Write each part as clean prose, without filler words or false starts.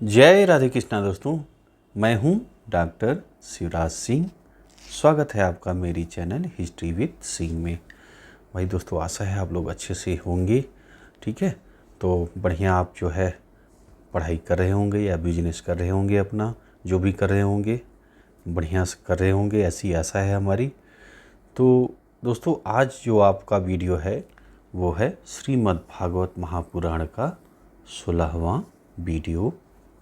जय राधे कृष्णा दोस्तों, मैं हूं डॉक्टर शिवराज सिंह। स्वागत है आपका मेरी चैनल हिस्ट्री विद सिंह में। भाई दोस्तों, आशा है आप लोग अच्छे से होंगे। ठीक है, तो बढ़िया आप जो है पढ़ाई कर रहे होंगे या बिजनेस कर रहे होंगे, अपना जो भी कर रहे होंगे बढ़िया से कर रहे होंगे, ऐसी आशा है हमारी। तो दोस्तों, आज जो आपका वीडियो है वो है श्रीमद् भागवत महापुराण का 16वां वीडियो।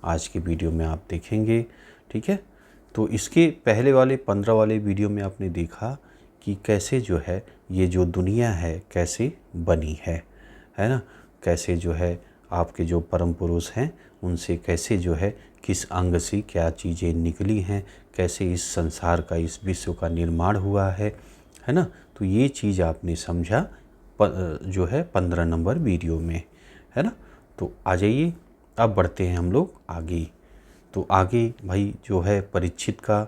आज के वीडियो में आप देखेंगे। ठीक है, तो इसके पहले वाले 15 वाले वीडियो में आपने देखा कि कैसे जो है ये जो दुनिया है कैसे बनी है ना। कैसे जो है आपके जो परम पुरुष हैं उनसे कैसे जो है किस अंग से क्या चीज़ें निकली हैं, कैसे इस संसार का, इस विश्व का निर्माण हुआ है ना। तो ये चीज़ आपने समझा जो है 15 नंबर वीडियो में, है ना। तो आ जाइए, अब बढ़ते हैं हम लोग आगे। तो आगे भाई जो है परीक्षित का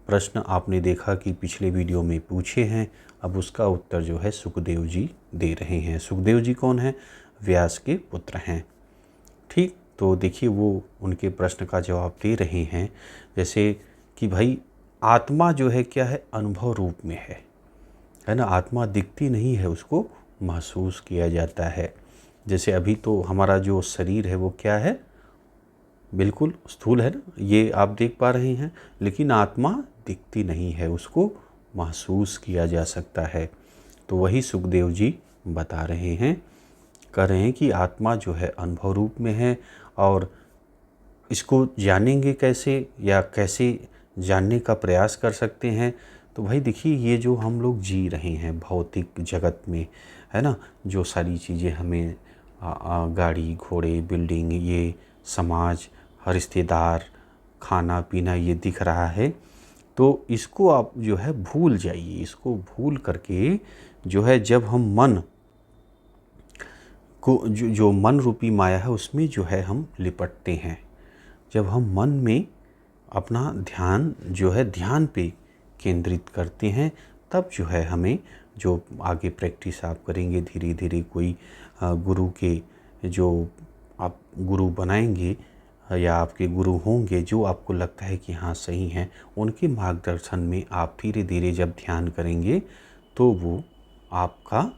प्रश्न आपने देखा कि पिछले वीडियो में पूछे हैं, अब उसका उत्तर जो है सुखदेव जी दे रहे हैं। सुखदेव जी कौन है? व्यास के पुत्र हैं। ठीक, तो देखिए वो उनके प्रश्न का जवाब दे रहे हैं। जैसे कि भाई आत्मा जो है क्या है? अनुभव रूप में है ना। आत्मा दिखती नहीं है, उसको महसूस किया जाता है। जैसे अभी तो हमारा जो शरीर है वो क्या है? बिल्कुल स्थूल है ना, ये आप देख पा रहे हैं, लेकिन आत्मा दिखती नहीं है, उसको महसूस किया जा सकता है। तो वही सुखदेव जी बता रहे हैं, कह रहे हैं कि आत्मा जो है अनुभव रूप में है, और इसको जानेंगे कैसे या कैसे जानने का प्रयास कर सकते हैं। तो भाई देखिए, ये जो हम लोग जी रहे हैं भौतिक जगत में, है ना, जो सारी चीज़ें हमें गाड़ी घोड़े बिल्डिंग, ये समाज, रिश्तेदार, खाना पीना ये दिख रहा है, तो इसको आप जो है भूल जाइए। इसको भूल करके जो है जब हम मन को जो मन रूपी माया है उसमें जो है हम लिपटते हैं, जब हम मन में अपना ध्यान जो है ध्यान पे केंद्रित करते हैं, तब जो है हमें जो आगे प्रैक्टिस आप करेंगे धीरे धीरे, कोई गुरु के जो आप गुरु बनाएंगे या आपके गुरु होंगे जो आपको लगता है कि हाँ सही हैं, उनके मार्गदर्शन में आप धीरे धीरे जब ध्यान करेंगे तो वो आपका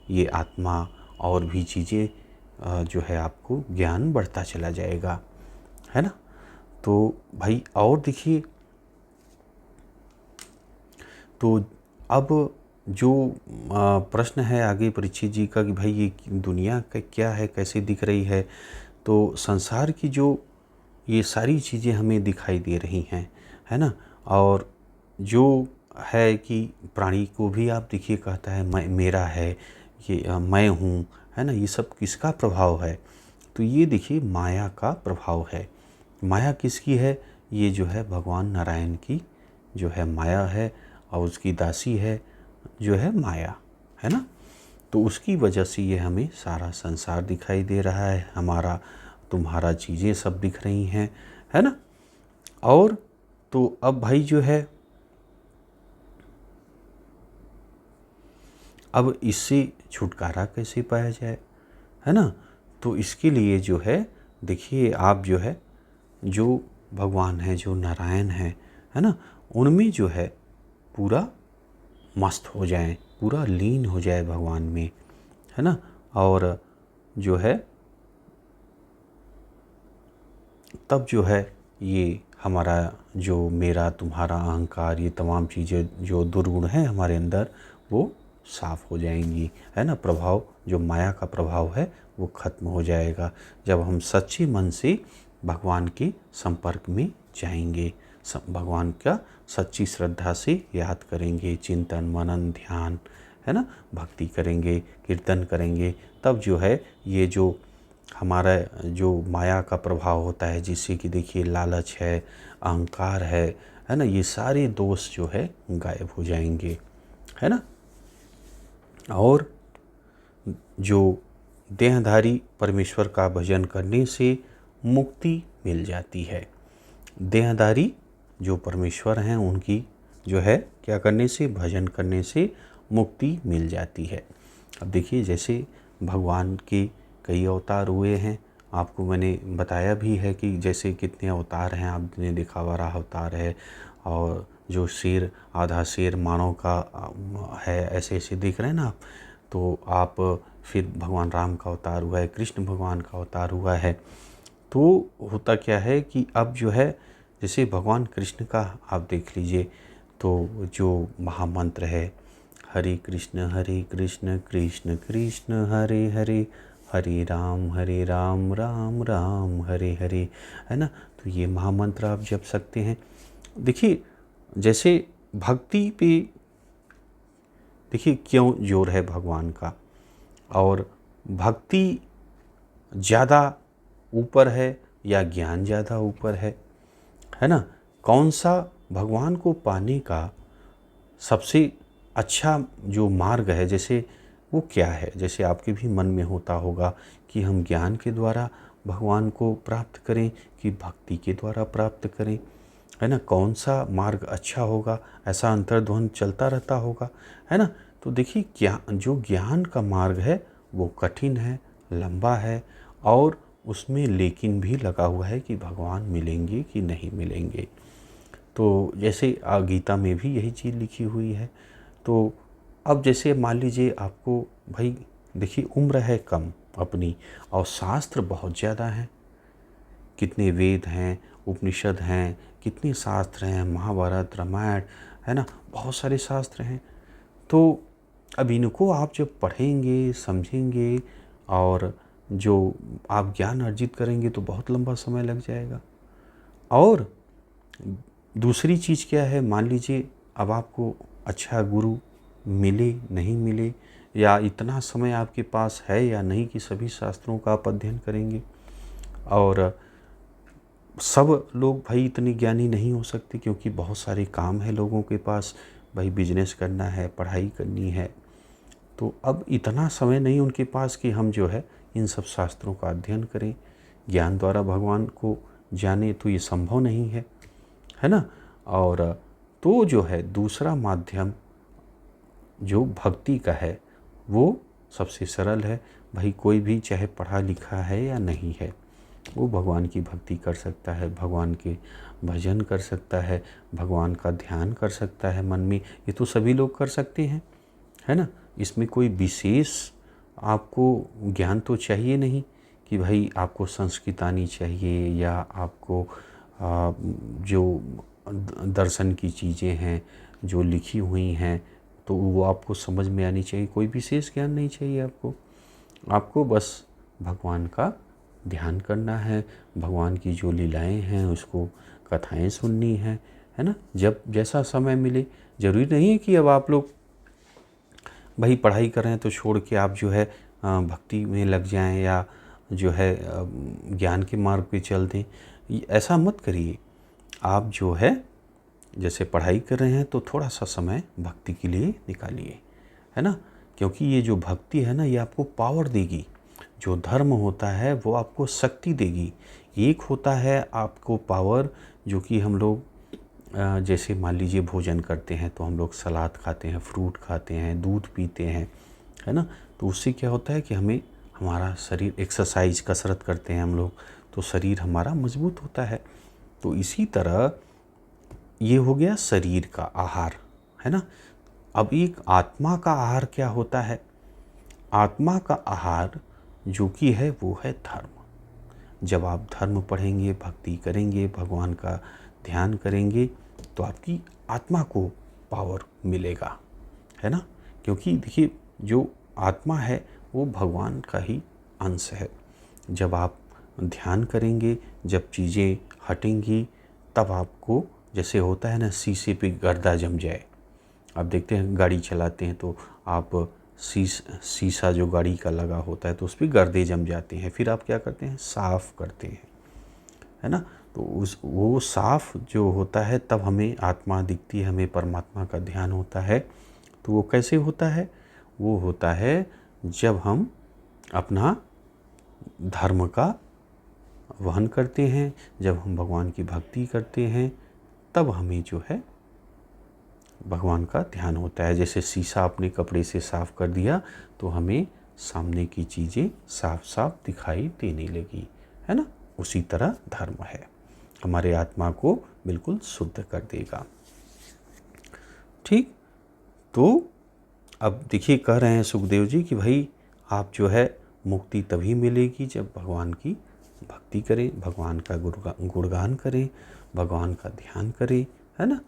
ये आत्मा और भी चीज़ें जो है आपको ज्ञान बढ़ता चला जाएगा, है ना। तो भाई और देखिए, तो अब जो प्रश्न है आगे परीक्षित जी का कि भाई ये दुनिया का क्या है, कैसे दिख रही है। तो संसार की जो ये सारी चीज़ें हमें दिखाई दे रही हैं, है ना। और जो है कि प्राणी को भी आप देखिए कहता है मैं, मेरा है ये, मैं हूँ, है ना। ये सब किसका प्रभाव है? तो ये देखिए माया का प्रभाव है। माया किसकी है? ये जो है भगवान नारायण की जो है माया है, और उसकी दासी है जो है माया, है ना। तो उसकी वजह से ये हमें सारा संसार दिखाई दे रहा है, हमारा तुम्हारा चीज़ें सब दिख रही हैं, है ना। और तो अब भाई जो है, अब इससे छुटकारा कैसे पाया जाए, है ना। तो इसके लिए जो है देखिए, आप जो है जो भगवान है, जो नारायण है ना, उनमें जो है पूरा मस्त हो जाएं, पूरा लीन हो जाए भगवान में, है ना। और जो है तब जो है ये हमारा जो मेरा तुम्हारा अहंकार, ये तमाम चीज़ें जो दुर्गुण हैं हमारे अंदर, वो साफ हो जाएंगी, है ना। प्रभाव जो माया का प्रभाव है वो खत्म हो जाएगा जब हम सच्चे मन से भगवान के संपर्क में जाएंगे, भगवान का सच्ची श्रद्धा से याद करेंगे, चिंतन मनन ध्यान, है ना, भक्ति करेंगे, कीर्तन करेंगे, तब जो है ये जो हमारा जो माया का प्रभाव होता है, जिससे कि देखिए लालच है, अहंकार है ना, ये सारे दोष जो है गायब हो जाएंगे, है ना। और जो देहधारी परमेश्वर का भजन करने से मुक्ति मिल जाती है। देहधारी जो परमेश्वर हैं उनकी जो है क्या करने से, भजन करने से मुक्ति मिल जाती है। अब देखिए जैसे भगवान के कई अवतार हुए हैं, आपको मैंने बताया भी है कि जैसे कितने अवतार हैं, आपने देखा वराह अवतार है, और जो शेर, आधा शेर मानव का है, ऐसे ऐसे देख रहे हैं ना आप। तो आप फिर भगवान राम का अवतार हुआ है, कृष्ण भगवान का अवतार हुआ है। तो होता क्या है कि अब जो है, जैसे भगवान कृष्ण का आप देख लीजिए, तो जो महामंत्र है, हरे कृष्ण कृष्ण कृष्ण हरे हरे, हरे राम राम राम हरे हरे, है ना। तो ये महामंत्र आप जप सकते हैं। देखिए, जैसे भक्ति पे देखिए क्यों जोर है भगवान का, और भक्ति ज़्यादा ऊपर है या ज्ञान ज़्यादा ऊपर है ना। कौन सा भगवान को पाने का सबसे अच्छा जो मार्ग है, जैसे वो क्या है। जैसे आपके भी मन में होता होगा कि हम ज्ञान के द्वारा भगवान को प्राप्त करें कि भक्ति के द्वारा प्राप्त करें, है ना। कौन सा मार्ग अच्छा होगा, ऐसा अंतर्द्वंद चलता रहता होगा, है ना। तो देखिए, जो ज्ञान का मार्ग है वो कठिन है, लंबा है, और उसमें लेकिन भी लगा हुआ है कि भगवान मिलेंगे कि नहीं मिलेंगे। तो जैसे गीता में भी यही चीज़ लिखी हुई है। तो अब जैसे मान लीजिए आपको, भाई देखिए, उम्र है कम अपनी, और शास्त्र बहुत ज़्यादा हैं। कितने वेद हैं, उपनिषद हैं, कितने शास्त्र हैं, महाभारत, रामायण, है ना, बहुत सारे शास्त्र हैं। तो अब इनको आप जब पढ़ेंगे, समझेंगे, और जो आप ज्ञान अर्जित करेंगे, तो बहुत लंबा समय लग जाएगा। और दूसरी चीज़ क्या है, मान लीजिए अब आपको अच्छा गुरु मिले, नहीं मिले, या इतना समय आपके पास है या नहीं कि सभी शास्त्रों का आप अध्ययन करेंगे। और सब लोग भाई इतने ज्ञानी नहीं हो सकते, क्योंकि बहुत सारे काम है लोगों के पास, भाई बिजनेस करना है, पढ़ाई करनी है। तो अब इतना समय नहीं उनके पास कि हम जो है इन सब शास्त्रों का अध्ययन करें, ज्ञान द्वारा भगवान को जाने, तो ये संभव नहीं है ना। और तो जो है दूसरा माध्यम जो भक्ति का है, वो सबसे सरल है। भाई कोई भी चाहे पढ़ा लिखा है या नहीं है, वो भगवान की भक्ति कर सकता है, भगवान के भजन कर सकता है, भगवान का ध्यान कर सकता है मन में। ये तो सभी लोग कर सकते हैं, है ना। इसमें कोई विशेष आपको ज्ञान तो चाहिए नहीं कि भाई आपको संस्कृत आनी चाहिए, या आपको जो दर्शन की चीज़ें हैं जो लिखी हुई हैं, तो वो आपको समझ में आनी चाहिए। कोई विशेष ज्ञान नहीं चाहिए आपको बस भगवान का ध्यान करना है, भगवान की जो लीलाएं हैं उसको कथाएं सुननी है ना। जब जैसा समय मिले, ज़रूरी नहीं है कि अब आप लोग भाई पढ़ाई कर रहे हैं तो छोड़ के आप जो है भक्ति में लग जाएं, या जो है ज्ञान के मार्ग पे चल दें। ऐसा मत करिए। आप जो है जैसे पढ़ाई कर रहे हैं तो थोड़ा सा समय भक्ति के लिए निकालिए, है ना। क्योंकि ये जो भक्ति है ना, ये आपको पावर देगी। जो धर्म होता है वो आपको शक्ति देगी। एक होता है आपको पावर, जो कि हम लोग जैसे मान लीजिए भोजन करते हैं तो हम लोग सलाद खाते हैं, फ्रूट खाते हैं, दूध पीते हैं, है ना। तो उससे क्या होता है कि हमारा शरीर, एक्सरसाइज, कसरत करते हैं हम लोग, तो शरीर हमारा मजबूत होता है। तो इसी तरह ये हो गया शरीर का आहार, है ना। अब एक आत्मा का आहार क्या होता है। आत्मा का आहार जो कि है वो है धर्म। जब आप धर्म पढ़ेंगे, भक्ति करेंगे, भगवान का ध्यान करेंगे, तो आपकी आत्मा को पावर मिलेगा, है ना। क्योंकि देखिए, जो आत्मा है वो भगवान का ही अंश है। जब आप ध्यान करेंगे, जब चीज़ें हटेंगी, तब आपको, जैसे होता है ना शीशे पे गर्दा जम जाए, आप देखते हैं गाड़ी चलाते हैं तो आप शीशा जो गाड़ी का लगा होता है तो उस पर गर्दे जम जाते हैं, फिर आप क्या करते हैं, साफ़ करते हैं, है ना। तो वो साफ़ जो होता है, तब हमें आत्मा दिखती है, हमें परमात्मा का ध्यान होता है। तो वो कैसे होता है, वो होता है जब हम अपना धर्म का वहन करते हैं, जब हम भगवान की भक्ति करते हैं, तब हमें जो है भगवान का ध्यान होता है। जैसे शीशा अपने कपड़े से साफ़ कर दिया तो हमें सामने की चीज़ें साफ साफ दिखाई देने लगी, है ना, उसी तरह धर्म है, हमारे आत्मा को बिल्कुल शुद्ध कर देगा। ठीक, तो अब देखिए कह रहे हैं सुखदेव जी कि भाई आप जो है मुक्ति तभी मिलेगी जब भगवान की भक्ति करें, भगवान का गुणगान करें, भगवान का ध्यान करें, है ना,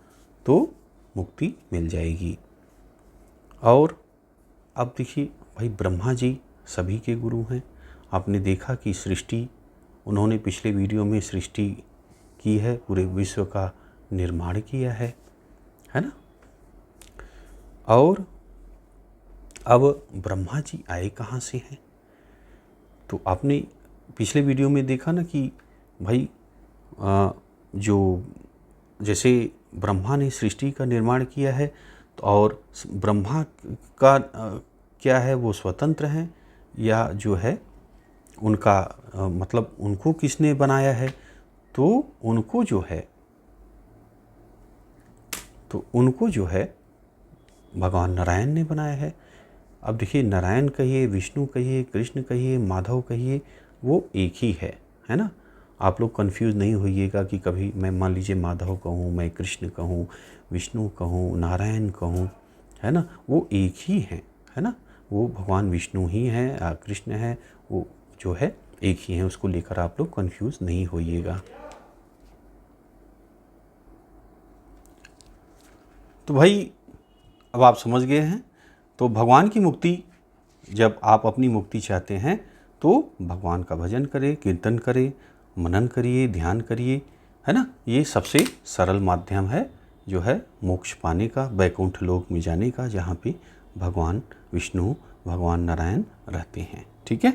तो मुक्ति मिल जाएगी। और अब देखिए भाई ब्रह्मा जी सभी के गुरु हैं। आपने देखा कि सृष्टि, उन्होंने पिछले वीडियो में सृष्टि की है, पूरे विश्व का निर्माण किया है ना। और अब ब्रह्मा जी आए कहाँ से हैं, तो आपने पिछले वीडियो में देखा ना कि भाई जो जैसे ब्रह्मा ने सृष्टि का निर्माण किया है, तो और ब्रह्मा का क्या है, वो स्वतंत्र हैं या जो है उनका मतलब उनको किसने बनाया है, तो उनको जो है भगवान नारायण ने बनाया है। अब देखिए नारायण कहिए, विष्णु कहिए, कृष्ण कहिए, माधव कहिए, वो एक ही है ना। आप लोग कंफ्यूज नहीं होइएगा कि कभी मैं मान लीजिए माधव कहूँ, मैं कृष्ण कहूँ, विष्णु कहूँ, नारायण कहूँ, है ना, वो एक ही है ना। वो भगवान विष्णु ही हैं, कृष्ण है, वो जो है एक ही है, उसको लेकर आप लोग कंफ्यूज नहीं होइएगा। तो भाई अब आप समझ गए हैं। तो भगवान की मुक्ति, जब आप अपनी मुक्ति चाहते हैं तो भगवान का भजन करें, कीर्तन करें, मनन करिए, ध्यान करिए, है ना। ये सबसे सरल माध्यम है जो है मोक्ष पाने का, वैकुंठ लोक में जाने का, जहाँ पे भगवान विष्णु, भगवान नारायण रहते हैं। ठीक है,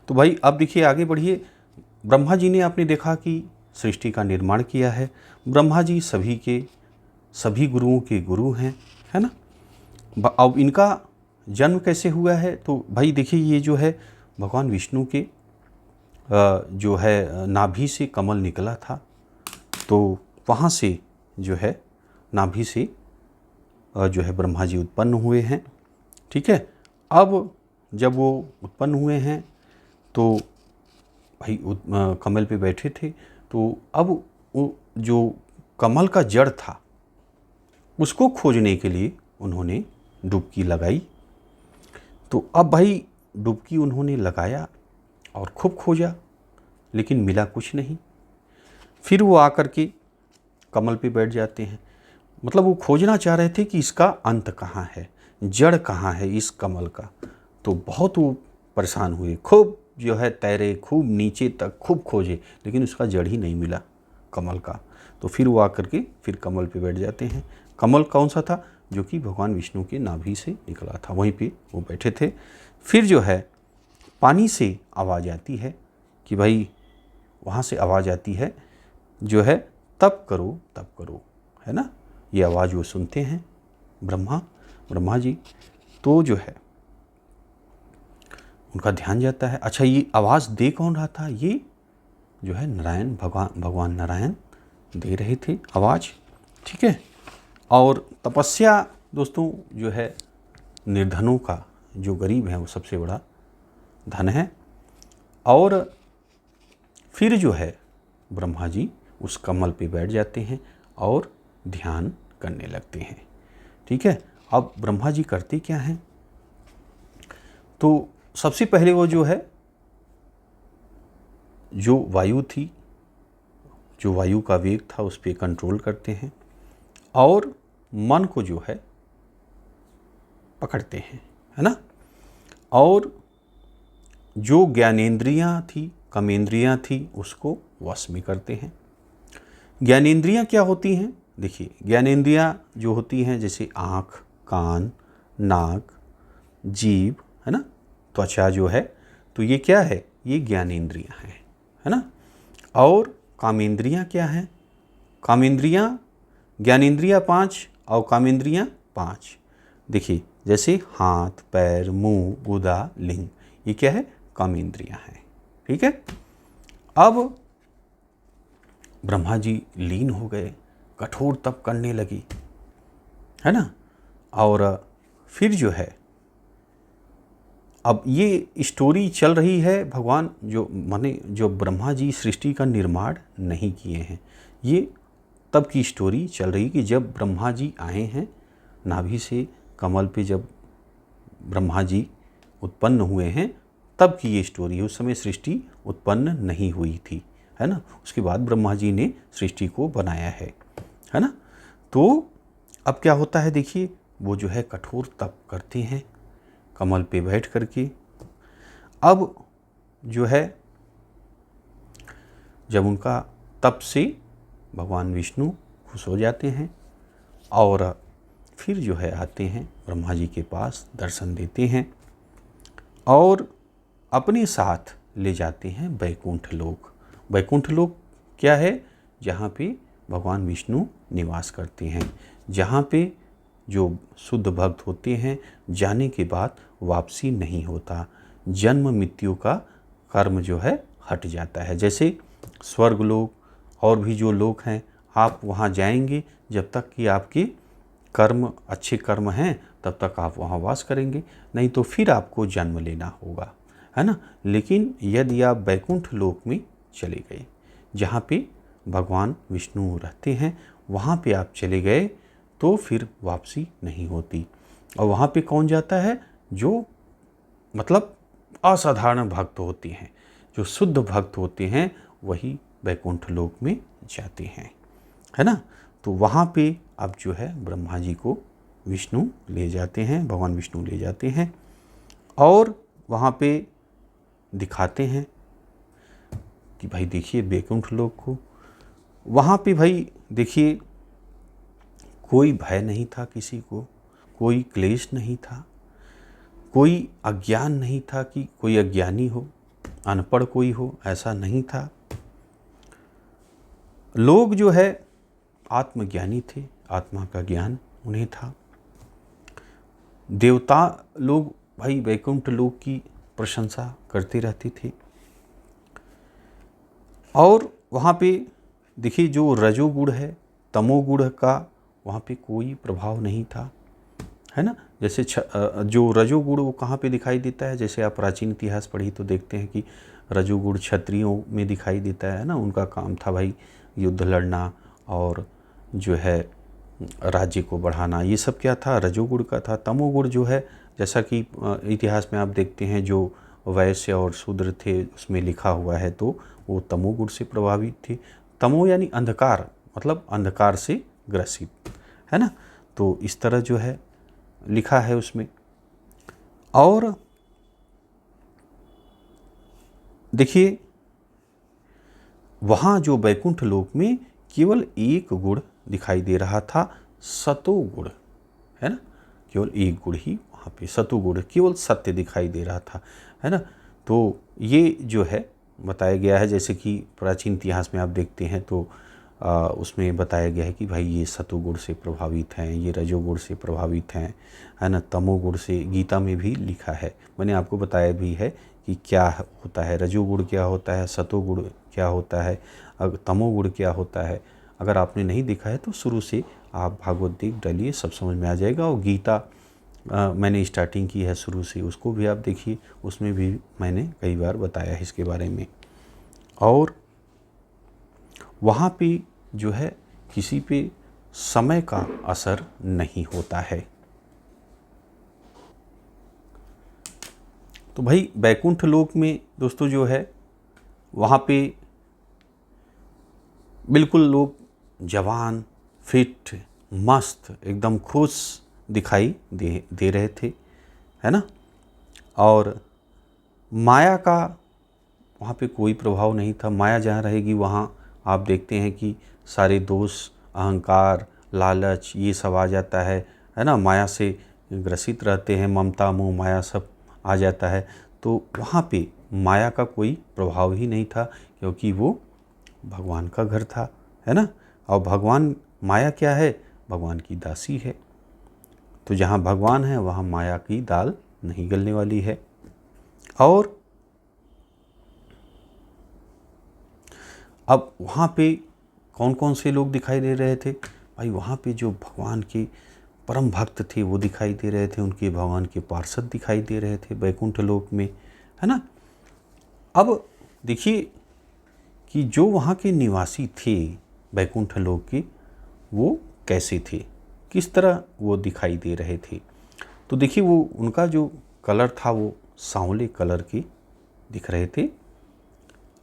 तो भाई अब देखिए आगे बढ़िए। ब्रह्मा जी ने आपने देखा कि सृष्टि का निर्माण किया है। ब्रह्मा जी सभी गुरुओं के गुरु हैं, है ना। अब इनका जन्म कैसे हुआ है, तो भाई देखिए ये जो है भगवान विष्णु के जो है नाभि से कमल निकला था, तो वहाँ से जो है नाभि से जो है ब्रह्मा जी उत्पन्न हुए हैं। ठीक है, अब जब वो उत्पन्न हुए हैं तो भाई कमल पे बैठे थे, तो अब वो जो कमल का जड़ था उसको खोजने के लिए उन्होंने डुबकी लगाई। तो अब भाई डुबकी उन्होंने लगाया और खूब खोजा, लेकिन मिला कुछ नहीं। फिर वो आकर के कमल पे बैठ जाते हैं। मतलब वो खोजना चाह रहे थे कि इसका अंत कहाँ है, जड़ कहाँ है इस कमल का। तो बहुत वो परेशान हुए, खूब जो है तैरे, खूब नीचे तक खूब खोजे, लेकिन उसका जड़ ही नहीं मिला कमल का। तो फिर वो आकर के फिर कमल पे बैठ जाते हैं। कमल कौन सा था, जो कि भगवान विष्णु के नाभि से निकला था, वहीं पे वो बैठे थे। फिर जो है पानी से आवाज़ आती है कि भाई वहाँ से आवाज़ आती है जो है तप करो, है ना। ये आवाज़ वो सुनते हैं ब्रह्मा जी, तो जो है उनका ध्यान जाता है। अच्छा, ये आवाज़ दे कौन रहा था, ये जो है नारायण, भगवान नारायण दे रहे थे आवाज़। ठीक है, और तपस्या दोस्तों जो है निर्धनों का, जो गरीब है, वो सबसे बड़ा धन है। और फिर जो है ब्रह्मा जी उस कमल पे बैठ जाते हैं और ध्यान करने लगते हैं। ठीक है, अब ब्रह्मा जी करते क्या हैं, तो सबसे पहले वो जो है जो वायु थी, जो वायु का वेग था, उस पर कंट्रोल करते हैं और मन को जो है पकड़ते हैं, है ना। और जो ज्ञानेंद्रियां थी, कर्मेंद्रियां थी, उसको वश में करते हैं। ज्ञानेंद्रियां क्या होती हैं, देखिए ज्ञानेंद्रियां जो होती हैं जैसे आँख, कान, नाक, जीभ, है ना, त्वचा जो है, तो ये क्या है, ये ज्ञानेंद्रियां हैं, है ना। और कामेंद्रियां क्या हैं, कामेंद्रियां, ज्ञानेंद्रियां 5 और कामेंद्रियां 5। देखिए जैसे हाथ, पैर, मुंह, गुदा, लिंग, ये क्या है, कामेंद्रियां हैं। ठीक है, अब ब्रह्मा जी लीन हो गए, कठोर तप करने लगी, है ना। और फिर जो है अब ये स्टोरी चल रही है, भगवान जो माने जो ब्रह्मा जी सृष्टि का निर्माण नहीं किए हैं, ये तब की स्टोरी चल रही कि जब ब्रह्मा जी आए हैं नाभि से कमल पे, जब ब्रह्मा जी उत्पन्न हुए हैं तब की ये स्टोरी है। उस समय सृष्टि उत्पन्न नहीं हुई थी, है ना। उसके बाद ब्रह्मा जी ने सृष्टि को बनाया है ना। तो अब क्या होता है देखिए, वो जो है कठोर तप करते हैं कमल पे बैठ करके। अब जो है जब उनका तप से भगवान विष्णु खुश हो जाते हैं और फिर जो है आते हैं ब्रह्मा जी के पास, दर्शन देते हैं और अपने साथ ले जाते हैं बैकुंठ लोक। बैकुंठ लोक क्या है? जहाँ पे भगवान विष्णु निवास करते हैं, जहाँ पे जो शुद्ध भक्त होते हैं जाने के बाद वापसी नहीं होता, जन्म मृत्यु का कर्म जो है हट जाता है। जैसे स्वर्ग लोक और भी जो लोक हैं, आप वहाँ जाएंगे जब तक कि आपके कर्म अच्छे कर्म हैं तब तक आप वहाँ वास करेंगे, नहीं तो फिर आपको जन्म लेना होगा, है ना। लेकिन यदि आप बैकुंठ लोक में चले गए जहाँ पे भगवान विष्णु रहते हैं, वहाँ पे आप चले गए तो फिर वापसी नहीं होती। और वहाँ पे कौन जाता है? जो मतलब असाधारण भक्त होते हैं, जो शुद्ध भक्त होते हैं वही बैकुंठ लोक में जाते हैं, है ना। तो वहाँ पे अब जो है ब्रह्मा जी को विष्णु ले जाते हैं, भगवान विष्णु ले जाते हैं और वहाँ पे दिखाते हैं कि भाई देखिए बैकुंठ लोक को। वहाँ पे भाई देखिए कोई भय नहीं था किसी को, कोई क्लेश नहीं था, कोई अज्ञान नहीं था कि कोई अज्ञानी हो, अनपढ़ कोई हो, ऐसा नहीं था। लोग जो है आत्मज्ञानी थे, आत्मा का ज्ञान उन्हें था। देवता लोग भाई वैकुंठ लोक की प्रशंसा करते रहते थे। और वहाँ पे देखिए जो रजोगुण है, तमोगुण का वहाँ पे कोई प्रभाव नहीं था, है ना। जैसे जो रजोगुण वो कहाँ पे दिखाई देता है? जैसे आप प्राचीन इतिहास पढ़ी तो देखते हैं कि रजोगुण क्षत्रियों में दिखाई देता है ना। उनका काम था भाई युद्ध लड़ना और जो है राज्य को बढ़ाना, ये सब क्या था? रजोगुण का था। तमोगुण जो है, जैसा कि इतिहास में आप देखते हैं जो वैश्य और शूद्र थे उसमें लिखा हुआ है, तो वो तमोगुण से प्रभावित थे। तमो यानी अंधकार, मतलब अंधकार से ग्रसित, है ना। तो इस तरह जो है लिखा है उसमें। और देखिए वहाँ जो बैकुंठ लोक में केवल एक गुण दिखाई दे रहा था, सतोगुण, है ना। केवल एक गुण ही वहाँ पे, सतोगुण, केवल सत्य दिखाई दे रहा था, है ना। तो ये जो है बताया गया है, जैसे कि प्राचीन इतिहास में आप देखते हैं तो उसमें बताया गया है कि भाई ये सतोगुण से प्रभावित हैं, ये रजोगुण से प्रभावित हैं, है ना। तमोगुण से गीता में भी लिखा है, मैंने आपको बताया भी है कि क्या होता है, रजोगुण क्या होता है, सतोगुण क्या होता है, तमोगुण क्या होता है। अगर आपने नहीं देखा है तो शुरू से आप भागवत देख डालिए, सब समझ में आ जाएगा। और गीता मैंने स्टार्टिंग की है शुरू से, उसको भी आप देखिए, उसमें भी मैंने कई बार बताया है इसके बारे में। और वहाँ पे जो है किसी पे समय का असर नहीं होता है। तो भाई बैकुंठ लोक में दोस्तों जो है वहाँ पे बिल्कुल लोग जवान, फिट, मस्त, एकदम खुश दिखाई दे रहे थे, है ना। और माया का वहाँ पे कोई प्रभाव नहीं था। माया जहाँ रहेगी वहाँ आप देखते हैं कि सारे दोष, अहंकार, लालच, ये सब आ जाता है ना। माया से ग्रसित रहते हैं, ममता, मोह, माया सब आ जाता है। तो वहाँ पे माया का कोई प्रभाव ही नहीं था, क्योंकि वो भगवान का घर था, है ना। और भगवान, माया क्या है? भगवान की दासी है। तो जहाँ भगवान है वहाँ माया की दाल नहीं गलने वाली है। और अब वहाँ पे कौन कौन से लोग दिखाई दे रहे थे? भाई वहाँ पे जो भगवान के परम भक्त थे वो दिखाई दे रहे थे, उनके भगवान के पार्षद दिखाई दे रहे थे वैकुंठ लोक में, है ना। अब देखिए कि जो वहाँ के निवासी थे वैकुंठ लोक के, वो कैसे थे, किस तरह वो दिखाई दे रहे थे। तो देखिए वो उनका जो कलर था वो सांवले कलर के दिख रहे थे,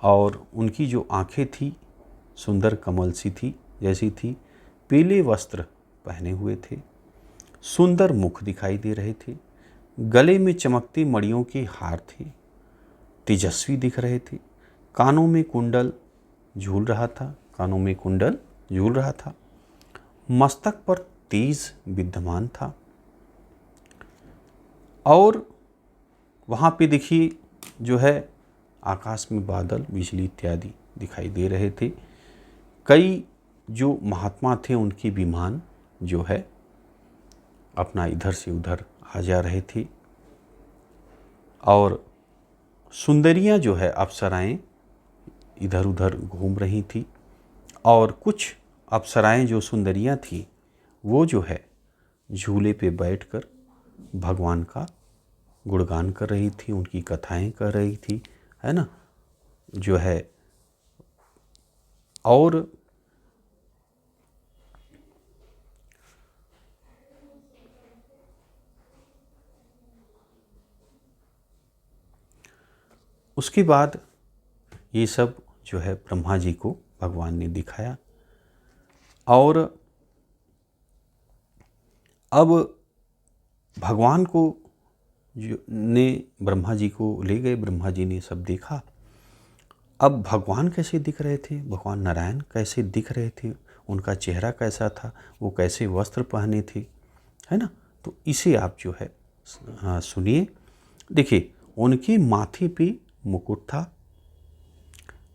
और उनकी जो आंखें थी सुंदर कमल सी थी जैसी थी, पीले वस्त्र पहने हुए थे, सुंदर मुख दिखाई दे रहे थे, गले में चमकती मणियों के हार थे, तेजस्वी दिख रहे थे, कानों में कुंडल झूल रहा था, कानों में कुंडल झूल रहा था, मस्तक पर तेज विद्यमान था। और वहाँ पे देखिए जो है आकाश में बादल, बिजली इत्यादि दिखाई दे रहे थे। कई जो महात्मा थे उनके विमान जो है अपना इधर से उधर आ जा रहे थे, और सुंदरियाँ जो है अप्सराएं इधर उधर घूम रही थी, और कुछ अप्सराएं जो सुंदरियाँ थी वो जो है झूले पे बैठकर भगवान का गुणगान कर रही थी, उनकी कथाएं कर रही थी, है ना, जो है। और उसके बाद ये सब जो है ब्रह्मा जी को भगवान ने दिखाया। और अब भगवान को जो ने ब्रह्मा जी को ले गए, ब्रह्मा जी ने सब देखा। अब भगवान कैसे दिख रहे थे, भगवान नारायण कैसे दिख रहे थे, उनका चेहरा कैसा था, वो कैसे वस्त्र पहने थे, है ना। तो इसे आप जो है सुनिए। देखिए उनके माथे पे मुकुट था,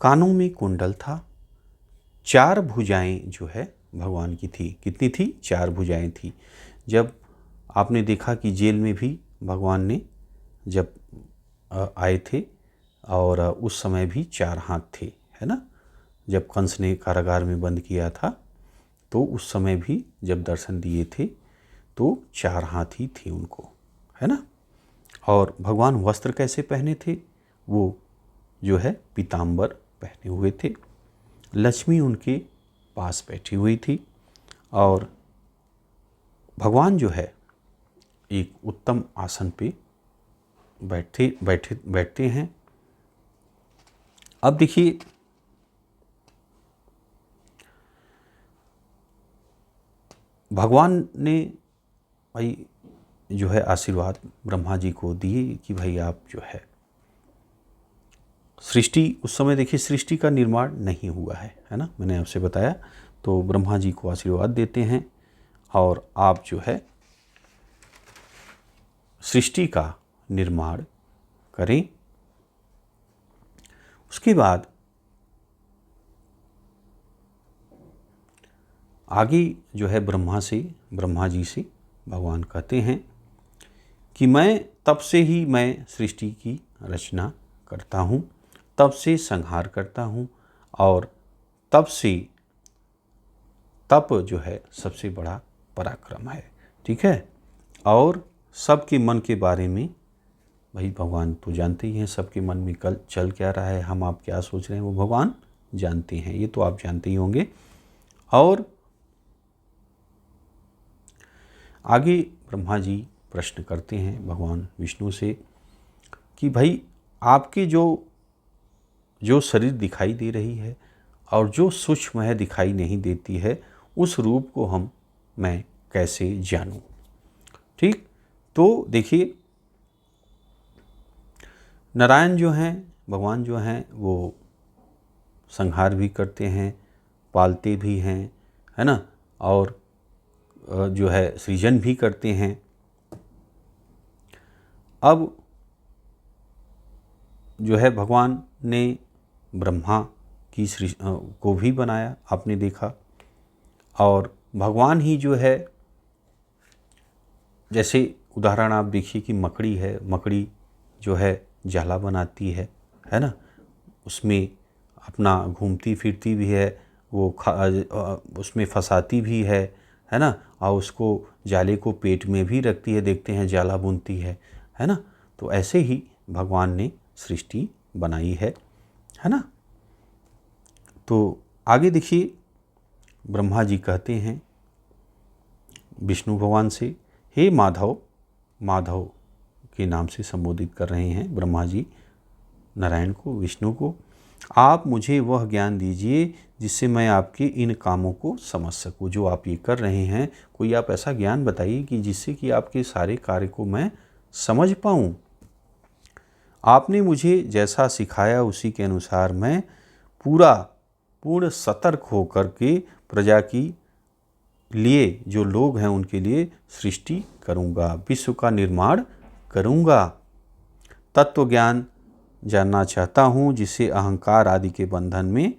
कानों में कुंडल था, 4 भुजाएं जो है भगवान की थी। कितनी थी? 4 भुजाएं थी। जब आपने देखा कि जेल में भी भगवान ने जब आए थे, और उस समय भी 4 हाथ थे, है ना। जब कंस ने कारागार में बंद किया था तो उस समय भी जब दर्शन दिए थे तो 4 हाथ ही थे उनको, है ना। और भगवान वस्त्र कैसे पहने थे? वो जो है पीताम्बर पहने हुए थे, लक्ष्मी उनके पास बैठी हुई थी, और भगवान जो है एक उत्तम आसन पे बैठते हैं। अब देखिए भगवान ने भाई जो है आशीर्वाद ब्रह्मा जी को दिए कि भाई आप जो है सृष्टि, उस समय देखिए सृष्टि का निर्माण नहीं हुआ है ना, मैंने आपसे बताया। तो ब्रह्मा जी को आशीर्वाद देते हैं और आप जो है सृष्टि का निर्माण करें। उसके बाद आगे जो है ब्रह्मा जी से भगवान कहते हैं कि तब से ही मैं सृष्टि की रचना करता हूँ, तब से संहार करता हूँ, और तब से तप जो है सबसे बड़ा पराक्रम है, ठीक है। और सबके मन के बारे में भाई भगवान तो जानते ही हैं, सबके मन में कल चल क्या रहा है, हम आप क्या सोच रहे हैं, वो भगवान जानते हैं, ये तो आप जानते ही होंगे। और आगे ब्रह्मा जी प्रश्न करते हैं भगवान विष्णु से कि भाई आपकी जो शरीर दिखाई दे रही है और जो सूक्ष्म है दिखाई नहीं देती है, उस रूप को मैं कैसे जानूं। ठीक, तो देखिए नारायण जो हैं, भगवान जो हैं, वो संहार भी करते हैं, पालते भी हैं, है ना, और जो है सृजन भी करते हैं। अब जो है भगवान ने ब्रह्मा की को भी बनाया, आपने देखा। और भगवान ही जो है, जैसे उदाहरण आप देखिए कि मकड़ी है, मकड़ी जो है जाला बनाती है ना, उसमें अपना घूमती फिरती भी है, वो उसमें फंसाती भी है ना, और उसको जाले को पेट में भी रखती है, देखते हैं जाला बुनती है ना। तो ऐसे ही भगवान ने सृष्टि बनाई है ना। तो आगे देखिए, ब्रह्मा जी कहते हैं विष्णु भगवान से, हे माधव, माधव के नाम से संबोधित कर रहे हैं ब्रह्मा जी नारायण को, विष्णु को, आप मुझे वह ज्ञान दीजिए जिससे मैं आपके इन कामों को समझ सकूं। जो आप ये कर रहे हैं, कोई आप ऐसा ज्ञान बताइए कि जिससे कि आपके सारे कार्य को मैं समझ पाऊं। आपने मुझे जैसा सिखाया उसी के अनुसार मैं पूर्ण सतर्क होकर के प्रजा की लिए, जो लोग हैं उनके लिए सृष्टि करूंगा, विश्व का निर्माण करूंगा। तत्व ज्ञान जानना चाहता हूँ जिससे अहंकार आदि के बंधन में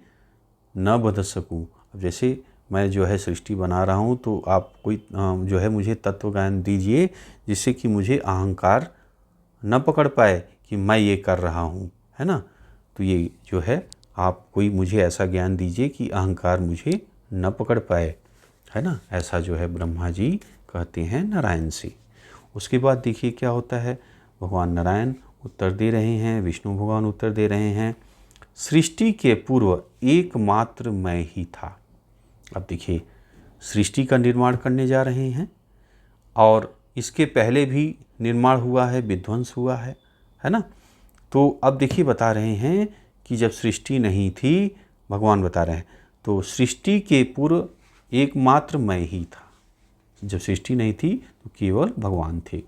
न बंध सकूँ। अब जैसे मैं जो है सृष्टि बना रहा हूँ, तो आप कोई जो है मुझे तत्व ज्ञान दीजिए जिससे कि मुझे अहंकार न पकड़ पाए कि मैं ये कर रहा हूँ, है ना। तो ये जो है आप कोई मुझे ऐसा ज्ञान दीजिए कि अहंकार मुझे न पकड़ पाए, है ना। ऐसा जो है ब्रह्मा जी कहते हैं नारायण से। उसके बाद देखिए क्या होता है, भगवान नारायण उत्तर दे रहे हैं, विष्णु भगवान उत्तर दे रहे हैं, सृष्टि के पूर्व एकमात्र मैं ही था। अब देखिए, सृष्टि का निर्माण करने जा रहे हैं और इसके पहले भी निर्माण हुआ है, विध्वंस हुआ है ना। तो अब देखिए बता रहे हैं कि जब सृष्टि नहीं थी, भगवान बता रहे हैं, तो सृष्टि के पूर्व एकमात्र मैं ही था। जब सृष्टि नहीं थी तो केवल भगवान थे।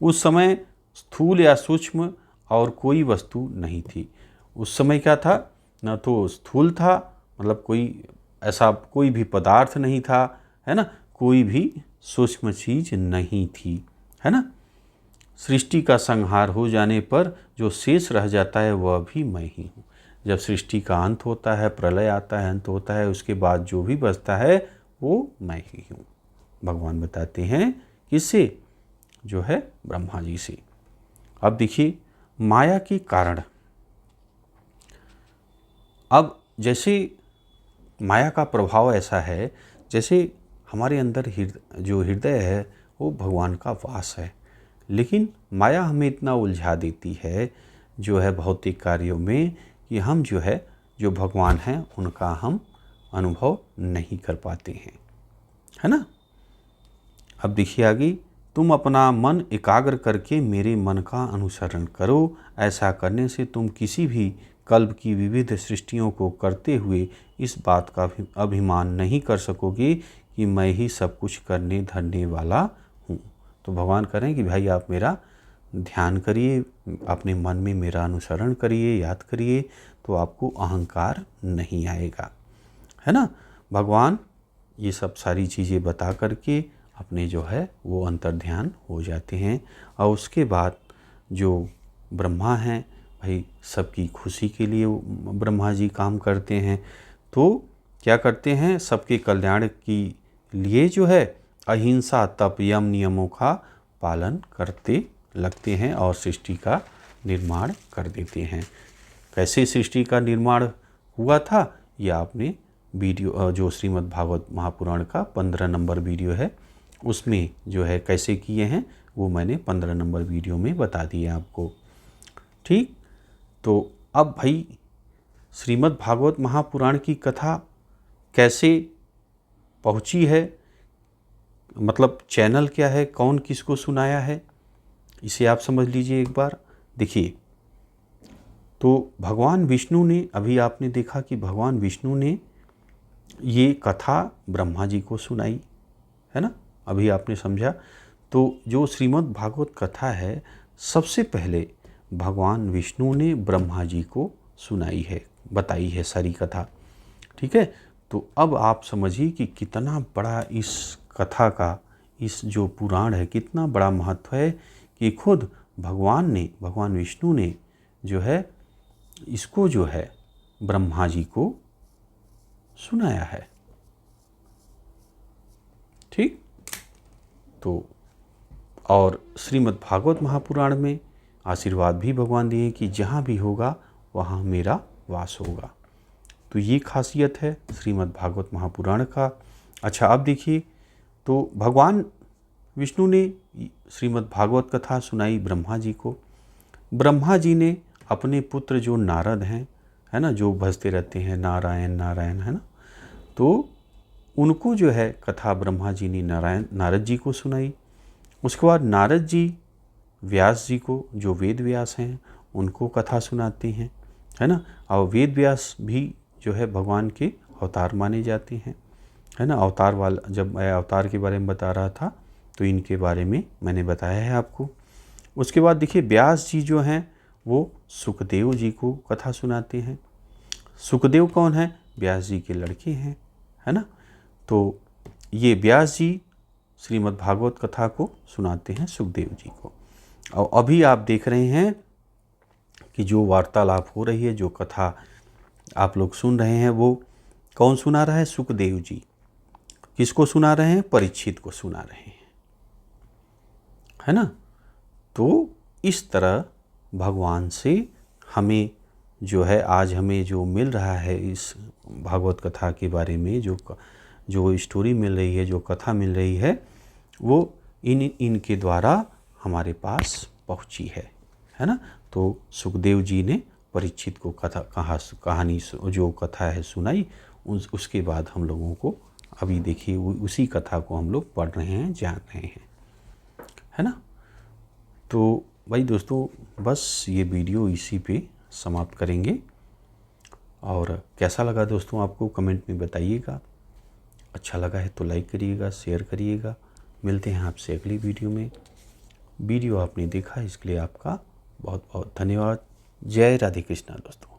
उस समय स्थूल या सूक्ष्म और कोई वस्तु नहीं थी। उस समय क्या था, न तो स्थूल था, मतलब कोई ऐसा कोई भी पदार्थ नहीं था, है ना, कोई भी सूक्ष्म चीज नहीं थी, है ना। सृष्टि का संहार हो जाने पर जो शेष रह जाता है वह भी मैं ही हूँ। जब सृष्टि का अंत होता है, प्रलय आता है, अंत होता है, उसके बाद जो भी बचता है वो मैं ही हूँ। भगवान बताते हैं किससे, जो है ब्रह्मा जी से। अब देखिए माया के कारण, अब जैसे माया का प्रभाव ऐसा है, जैसे हमारे अंदर जो हृदय है वो भगवान का वास है, लेकिन माया हमें इतना उलझा देती है जो है भौतिक कार्यों में कि हम जो है जो भगवान हैं उनका हम अनुभव नहीं कर पाते हैं, है ना। अब देखिए आगे, तुम अपना मन एकाग्र करके मेरे मन का अनुसरण करो। ऐसा करने से तुम किसी भी कल्प की विविध सृष्टियों को करते हुए इस बात का अभिमान नहीं कर सकोगे कि मैं ही सब कुछ करने धरने वाला हूँ। तो भगवान करें कि भाई आप मेरा ध्यान करिए, अपने मन में मेरा अनुसरण करिए, याद करिए, तो आपको अहंकार नहीं आएगा, है ना। भगवान ये सब सारी चीज़ें बता करके अपने जो है वो अंतर ध्यान हो जाते हैं। और उसके बाद जो ब्रह्मा हैं, भाई सबकी खुशी के लिए ब्रह्मा जी काम करते हैं। तो क्या करते हैं, सबके कल्याण के लिए जो है अहिंसा, तप, यम नियमों का पालन करते लगते हैं और सृष्टि का निर्माण कर देते हैं। कैसे सृष्टि का निर्माण हुआ था, ये आपने वीडियो जो श्रीमद् भागवत महापुराण का 15 नंबर वीडियो है उसमें जो है कैसे किए हैं वो मैंने 15 नंबर वीडियो में बता दिए आपको, ठीक। तो अब भाई श्रीमद् भागवत महापुराण की कथा कैसे पहुंची है, मतलब चैनल क्या है, कौन किसको सुनाया है, इसे आप समझ लीजिए एक बार। देखिए, तो भगवान विष्णु ने, अभी आपने देखा कि भगवान विष्णु ने ये कथा ब्रह्मा जी को सुनाई, है ना, अभी आपने समझा। तो जो श्रीमद् भागवत कथा है, सबसे पहले भगवान विष्णु ने ब्रह्मा जी को सुनाई है, बताई है सारी कथा, ठीक है। तो अब आप समझिए कि कितना बड़ा इस कथा का, इस जो पुराण है, कितना बड़ा महत्व है कि खुद भगवान विष्णु ने जो है इसको जो है ब्रह्मा जी को सुनाया है, ठीक। तो और श्रीमद् भागवत महापुराण में आशीर्वाद भी भगवान दिए कि जहाँ भी होगा वहाँ मेरा वास होगा। तो ये खासियत है श्रीमद् भागवत महापुराण का। अच्छा, अब देखिए, तो भगवान विष्णु ने श्रीमद् भागवत कथा सुनाई ब्रह्मा जी को। ब्रह्मा जी ने अपने पुत्र जो नारद हैं, है ना, जो भजते रहते हैं नारायण नारायण, है ना, तो उनको जो है कथा ब्रह्मा जी ने नारद जी को सुनाई। उसके बाद नारद जी व्यास जी को, जो वेद व्यास हैं, उनको कथा सुनाते हैं, है ना। और वेद व्यास भी जो है भगवान के अवतार माने जाते हैं, है ना। अवतार वाला, जब मैं अवतार के बारे में बता रहा था तो इनके बारे में मैंने बताया है आपको। उसके बाद देखिए व्यास जी जो हैं वो सुखदेव जी को कथा सुनाते हैं। सुखदेव कौन है? व्यास जी के लड़के हैं, है ना। तो ये व्यास जी श्रीमद् भागवत कथा को सुनाते हैं सुखदेव जी को। और अभी आप देख रहे हैं कि जो वार्तालाप हो रही है, जो कथा आप लोग सुन रहे हैं, वो कौन सुना रहा है? सुखदेव जी। किसको सुना रहे हैं? परीक्षित को सुना रहे हैं, है ना। तो इस तरह भगवान से हमें जो है आज हमें जो मिल रहा है इस भागवत कथा के बारे में, जो स्टोरी मिल रही है, जो कथा मिल रही है, वो इनके द्वारा हमारे पास पहुंची है ना। तो सुखदेव जी ने परीक्षित को कहानी जो कथा है सुनाई। उसके बाद हम लोगों को अभी देखिए उसी कथा को हम लोग पढ़ रहे हैं, जान रहे हैं, है ना। तो भाई दोस्तों, बस ये वीडियो इसी पे समाप्त करेंगे। और कैसा लगा दोस्तों आपको कमेंट में बताइएगा। अच्छा लगा है तो लाइक करिएगा, शेयर करिएगा। मिलते हैं आपसे अगली वीडियो में। वीडियो आपने देखा इसके लिए आपका बहुत बहुत धन्यवाद। जय राधे कृष्णा दोस्तों।